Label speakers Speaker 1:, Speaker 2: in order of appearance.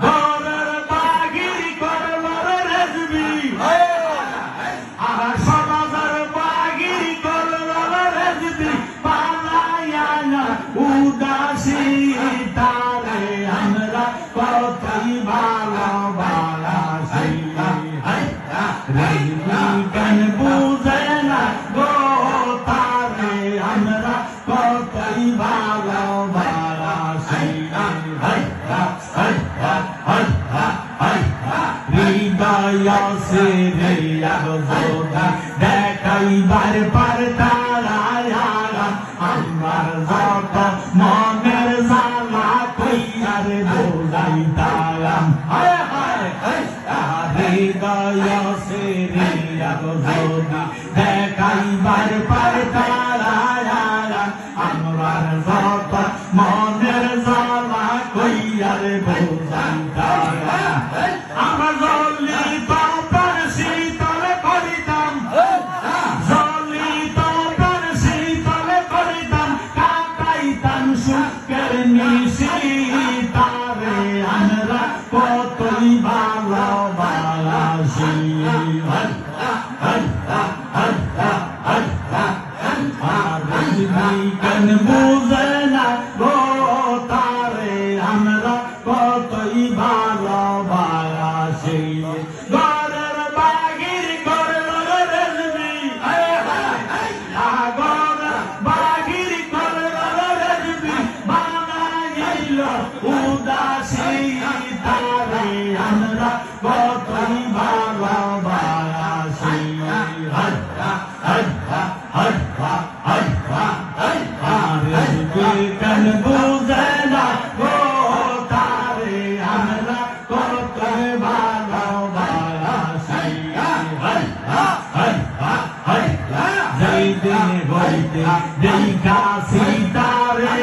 Speaker 1: ঘরের বাগিরি করবার রেজবি আর সমাজের বাগিরি করবার রেজবি পালাইয়া না উদাসী তারে আমরা কতই ভালোবাসি রেজবি কেন বুঝে না গো তারে আমরা কতই ভালোবাসি হৃদয় সে দেখাইবার পার তারায় আমার যত মনের জ্বালা কইয়ার বোঝাইতাম হৃদয় সে দেখাইবার পার তারায় আমার যত মনের জ্বালা কইয়ার বোঝাইতাম আমার জলিত প্রাণ শীতল করিতাম জলিত প্রাণ শীতল করিতাম কাটাইতাম সুখের নিশি তারে আমরা কতই ভালোবাসি কেন বুঝে না গো তারে আমরা কতই ভালোবাসি ঘরের বাগির করবার রেজবি ঘরের বাগির করবার রেজবি বানাইল উদাসী তারে আমরা কতই ভালোবাসি কেন বুঝে না গো তারে আমরা কতই ভালোবাসি যেই দিন হইতে দেখা সীতারে